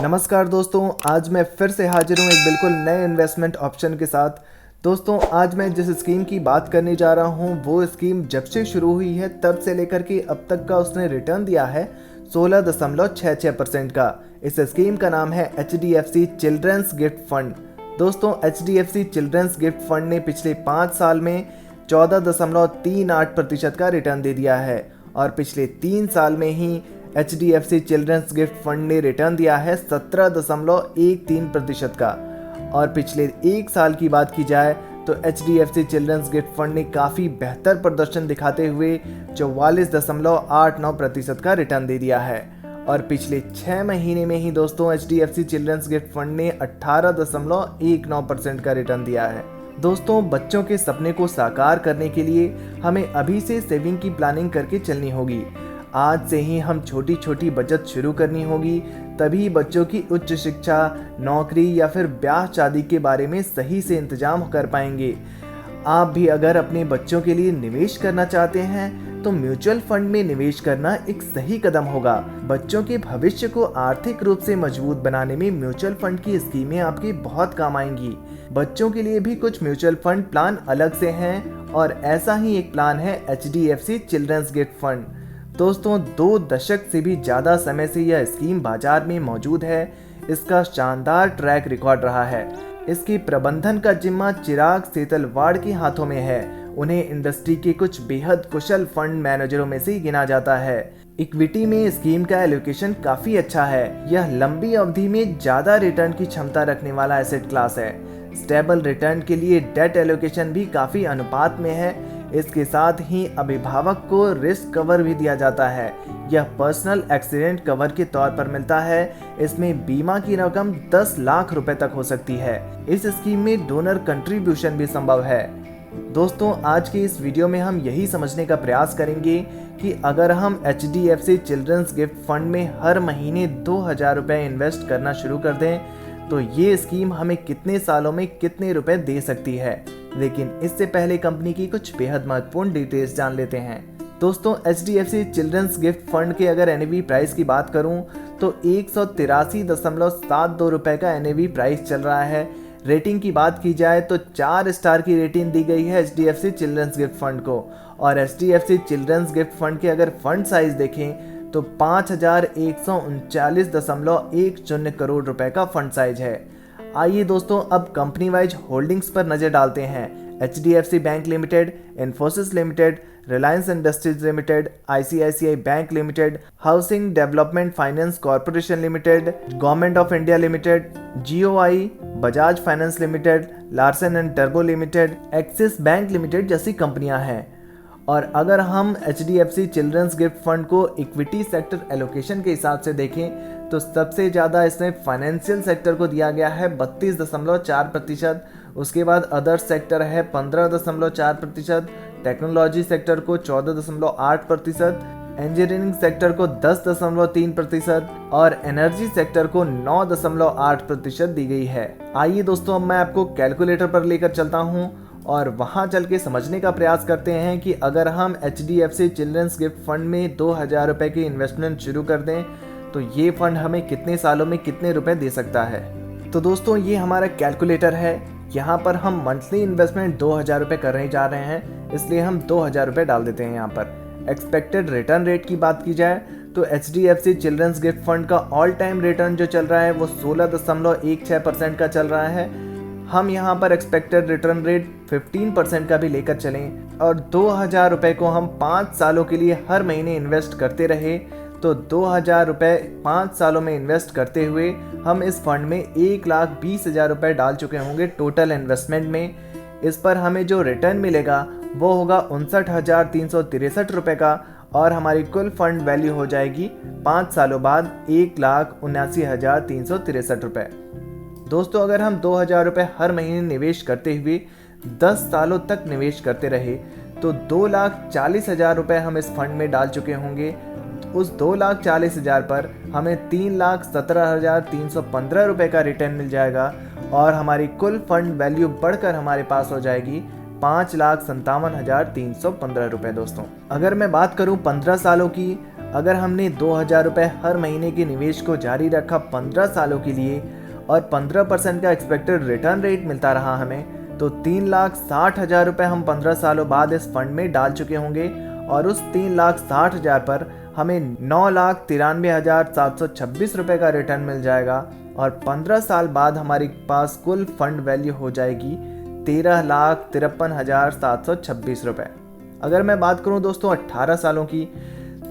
नमस्कार दोस्तों, आज मैं फिर से हाजिर हूँ एक बिल्कुल नए इन्वेस्टमेंट ऑप्शन के साथ। दोस्तों, आज मैं जिस स्कीम की बात करने जा रहा हूँ वो स्कीम जब से शुरू हुई है तब से लेकर के अब तक का उसने रिटर्न दिया है 16.66% का। इस स्कीम का नाम है HDFC चिल्ड्रंस गिफ्ट फंड। दोस्तों, HDFC चिल्ड्रंस गिफ्ट फंड ने पिछले 5 साल में 14.38% का रिटर्न दे दिया है और पिछले 3 साल में ही HDFC चिल्ड्रंस गिफ्ट फंड ने रिटर्न दिया है 17.13% का। और पिछले 1 साल की बात की जाए तो HDFC चिल्ड्रंस गिफ्ट फंड ने काफ़ी बेहतर प्रदर्शन दिखाते हुए 44.89% का रिटर्न दे दिया है। और पिछले 6 महीने में ही दोस्तों HDFC चिल्ड्रंस गिफ्ट फंड ने 18.19% का रिटर्न दिया है। दोस्तों, बच्चों के सपने को साकार करने के लिए हमें अभी से सेविंग की प्लानिंग करके चलनी होगी। आज से ही हम छोटी छोटी बचत शुरू करनी होगी, तभी बच्चों की उच्च शिक्षा, नौकरी या फिर ब्याह शादी के बारे में सही से इंतजाम कर पाएंगे। आप भी अगर अपने बच्चों के लिए निवेश करना चाहते हैं तो म्यूचुअल फंड में निवेश करना एक सही कदम होगा। बच्चों के भविष्य को आर्थिक रूप से मजबूत बनाने में म्यूचुअल फंड की स्कीमें आपके बहुत काम आएंगी। बच्चों के लिए भी कुछ म्यूचुअल फंड प्लान अलग से हैं और ऐसा ही एक प्लान है HDFC चिल्ड्रंस गिफ्ट फंड। दोस्तों, 2 दशक से भी ज़्यादा समय से यह स्कीम बाजार में मौजूद है। इसका शानदार ट्रैक रिकॉर्ड रहा है। इसके प्रबंधन का जिम्मा चिराग सेतलवाड़ के हाथों में है। उन्हें इंडस्ट्री के कुछ बेहद कुशल फंड मैनेजरों में से गिना जाता है। इक्विटी में स्कीम का एलोकेशन काफ़ी अच्छा है। यह लंबी अवधि में ज़्यादा रिटर्न की क्षमता रखने वाला एसेट क्लास है। स्टेबल रिटर्न के लिए डेट एलोकेशन भी काफ़ी अनुपात में है। इसके साथ ही अभिभावक को रिस्क कवर भी दिया जाता है। यह पर्सनल एक्सीडेंट कवर के तौर पर मिलता है। इसमें बीमा की रकम 10 लाख रुपए तक हो सकती है। इस स्कीम में डोनर कंट्रीब्यूशन भी संभव है। दोस्तों, आज के इस वीडियो में हम यही समझने का प्रयास करेंगे कि अगर हम HDFC चिल्ड्रंस गिफ्ट फंड में हर महीने 2000 रुपए इन्वेस्ट करना शुरू कर दें तो ये स्कीम हमें कितने सालों में कितने रुपए दे सकती है। लेकिन इससे पहले कंपनी की कुछ बेहद महत्वपूर्ण डिटेल्स जान लेते हैं। दोस्तों, HDFC चिल्ड्रंस गिफ्ट फंड के अगर NAV प्राइस की बात करूं तो 183.72 रुपए का NAV प्राइस चल रहा है। रेटिंग की बात की जाए तो 4 स्टार की रेटिंग दी गई है HDFC चिल्ड्रंस गिफ्ट फंड को। और HDFC चिल्ड्रंस गिफ्ट फंड के अगर फंड साइज देखें तो 5139.10 करोड़ रुपए का फंड साइज है। आइए दोस्तों, अब कंपनी वाइज होल्डिंग्स पर नजर डालते हैं। HDFC bank limited, Infosys limited, Reliance industries limited, ICICI bank limited, housing development finance corporation limited, government of India limited, GOI, Bajaj finance limited, Larsen and turbo limited, axis bank limited जैसी कंपनियां हैं। और अगर हम HDFC चिल्ड्रंस गिफ्ट फंड को equity sector allocation के हिसाब से देखें तो सबसे ज़्यादा इसमें फाइनेंशियल सेक्टर को दिया गया है 32.4%। उसके बाद अदर सेक्टर है 15.4%, टेक्नोलॉजी सेक्टर को 14.8%, इंजीनियरिंग सेक्टर को 10.3% और एनर्जी सेक्टर को 9.8% दी गई है। आइए दोस्तों, अब मैं आपको कैलकुलेटर पर लेकर चलता हूँ और वहां चल के समझने का प्रयास करते हैं कि अगर हम HDFC चिल्ड्रंस गिफ्ट फंड में 2000 रुपए की इन्वेस्टमेंट शुरू कर दें तो ये फंड हमें कितने सालों में कितने रुपए दे सकता है। तो दोस्तों, ये हमारा कैलकुलेटर है। यहाँ पर हम मंथली इन्वेस्टमेंट 2000 रुपए करने जा रहे हैं, इसलिए हम 2000 रुपए डाल देते हैं यहाँ पर। एक्सपेक्टेड रिटर्न रेट की बात की जाए तो HDFC चिल्ड्रंस गिफ्ट फंड का ऑल टाइम रिटर्न जो चल रहा है वो 16.16% का चल रहा है। हम यहाँ पर एक्सपेक्टेड रिटर्न रेट 15% का भी लेकर चलें और 2000 रुपये को हम 5 सालों के लिए हर महीने इन्वेस्ट करते रहे तो 2000 रुपये 5 सालों में इन्वेस्ट करते हुए हम इस फंड में 1,20,000 रुपये डाल चुके होंगे टोटल इन्वेस्टमेंट में। इस पर हमें जो रिटर्न मिलेगा वो होगा 59,363 रुपये का और हमारी कुल फंड वैल्यू हो जाएगी 5 सालों बाद 1,79,363 रुपये। दोस्तों, अगर हम 2000 रुपये हर महीने निवेश करते हुए 10 सालों तक निवेश करते रहे तो 2,40,000 रुपये हम इस फंड में डाल चुके होंगे। उस 2,40,000 पर हमें 3,17,315 रुपये का रिटर्न मिल जाएगा और हमारी कुल फंड वैल्यू बढ़कर हमारे पास हो जाएगी 5,57,315 रुपये दोस्तों। अगर मैं बात करूं 15 सालों की, अगर हमने 2,000 रुपये हर महीने के निवेश को जारी रखा 15 सालों के लिए और 15% का एक्सपेक्टेड रिटर्न रेट मिलता रहा हमें, तो 3,60,000 रुपये हम 15 सालों बाद इस फंड में डाल चुके होंगे और उस 3,60,000 पर हमें 9,93,726 रुपये का रिटर्न मिल जाएगा और 15 साल बाद हमारे पास कुल फंड वैल्यू हो जाएगी 13,53,726 रुपये। अगर मैं बात करूं दोस्तों 18 सालों की,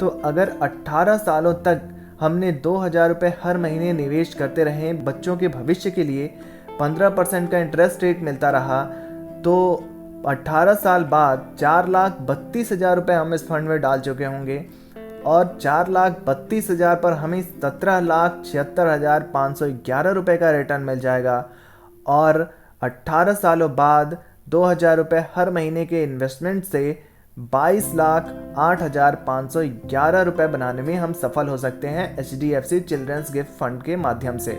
तो अगर 18 सालों तक हमने 2,000 रुपये हर महीने निवेश करते रहे बच्चों के भविष्य के लिए, 15% का इंटरेस्ट रेट मिलता रहा, तो 18 साल बाद 4,32,000 रुपये हम इस फंड में डाल चुके होंगे और 4,32,000 पर हमें 17,76,511 रुपये का रिटर्न मिल जाएगा और 18 सालों बाद 2,000 रुपये हर महीने के इन्वेस्टमेंट से 22,08,511 रुपये बनाने में हम सफल हो सकते हैं HDFC चिल्ड्रंस गिफ्ट फंड के माध्यम से।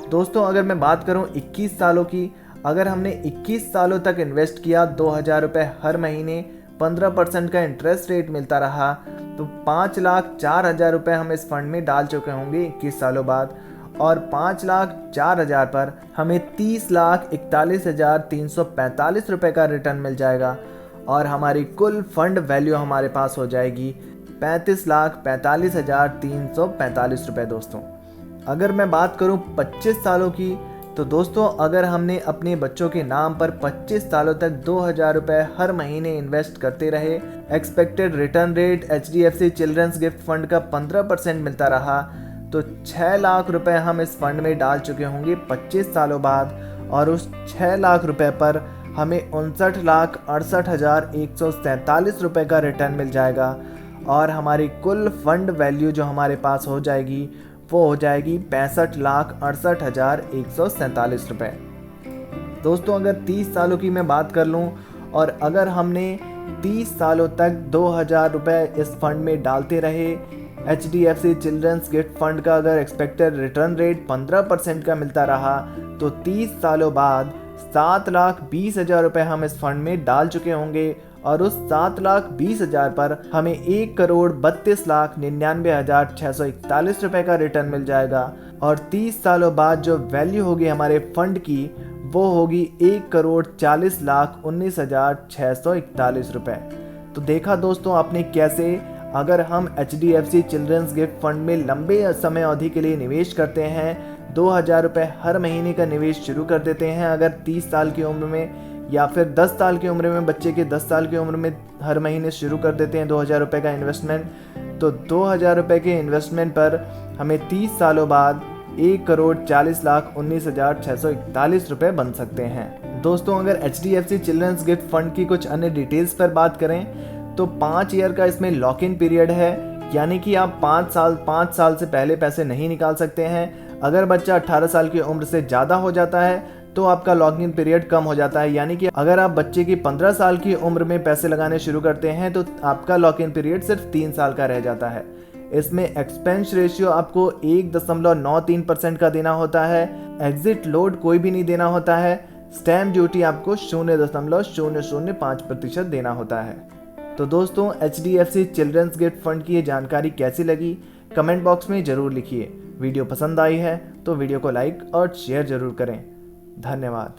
दोस्तों अगर मैं बात करूं 21 सालों की, अगर हमने 21 सालों तक इन्वेस्ट किया 2,000 रुपये हर महीने, 15% का इंटरेस्ट रेट मिलता रहा, तो 5,04,000 रुपये हम इस फंड में डाल चुके होंगे 21 सालों बाद और 5,04,000 पर हमें 30,41,345 रुपये का रिटर्न मिल जाएगा और हमारी कुल फंड वैल्यू हमारे पास हो जाएगी 35,45,345 रुपये दोस्तों। अगर मैं बात करूं 25 सालों की, तो दोस्तों अगर हमने अपने बच्चों के नाम पर 25 सालों तक 2,000 रुपये हर महीने इन्वेस्ट करते रहे, expected return rate HDFC children's gift fund का 15% मिलता रहा, तो 6 लाख रुपए हम इस फंड में डाल चुके होंगे 25 सालों बाद और उस 6 लाख रुपए पर हमें 59,68,147 रुपये का रिटर्न मिल जाएगा और हमारी कुल फंड वैल्यू जो हमारे पास हो जाएगी वो हो जाएगी 65,68,147 रुपये। दोस्तों अगर 30 सालों की मैं बात कर लूँ और अगर हमने 30 सालों तक 2,000 रुपये इस फंड में डालते रहे, HDFC चिल्ड्रंस गिफ्ट फंड का अगर एक्सपेक्टेड रिटर्न रेट 15% का मिलता रहा, तो 30 सालों बाद 7,20,000 रुपये हम इस फंड में डाल चुके होंगे और उस 7,20,000 पर हमें 1,32,99,641 रुपये का रिटर्न मिल जाएगा और 30 सालों बाद जो वैल्यू होगी हमारे फंड की वो होगी 1,40,19,641 रुपये। तो देखा दोस्तों आपने कैसे अगर हम HDFC चिल्ड्रंस गिफ्ट फंड में लंबे समय अवधि के लिए निवेश करते हैं, 2,000 रुपये हर महीने का निवेश शुरू कर देते हैं अगर 30 साल की उम्र में, या फिर 10 साल की उम्र में, बच्चे के 10 साल की उम्र में हर महीने शुरू कर देते हैं 2,000 रुपये का इन्वेस्टमेंट, तो 2,000 रुपये के इन्वेस्टमेंट पर हमें 30 सालों बाद 1,40,19,641 रुपये बन सकते हैं। दोस्तों अगर HDFC चिल्ड्रंस गिफ्ट फंड की कुछ अन्य डिटेल्स पर बात करें तो 5 ईयर का इसमें लॉक इन पीरियड है, यानी कि आप 5 साल से पहले पैसे नहीं निकाल सकते हैं। अगर बच्चा 18 साल की उम्र से ज़्यादा हो जाता है तो आपका लॉक इन पीरियड कम हो जाता है, यानी कि अगर आप बच्चे की 15 साल की उम्र में पैसे लगाने शुरू करते हैं तो आपका लॉक इन पीरियड सिर्फ 3 साल का रह जाता है। इसमें एक्सपेंस रेशियो आपको 1.93% का देना होता है, एग्जिट लोड कोई भी नहीं देना होता है, स्टैम्प ड्यूटी आपको 0.005% देना होता है। तो दोस्तों HDFC चिल्ड्रंस गिफ्ट फंड की ये जानकारी कैसी लगी कमेंट बॉक्स में ज़रूर लिखिए। वीडियो पसंद आई है तो वीडियो को लाइक और शेयर ज़रूर करें। धन्यवाद।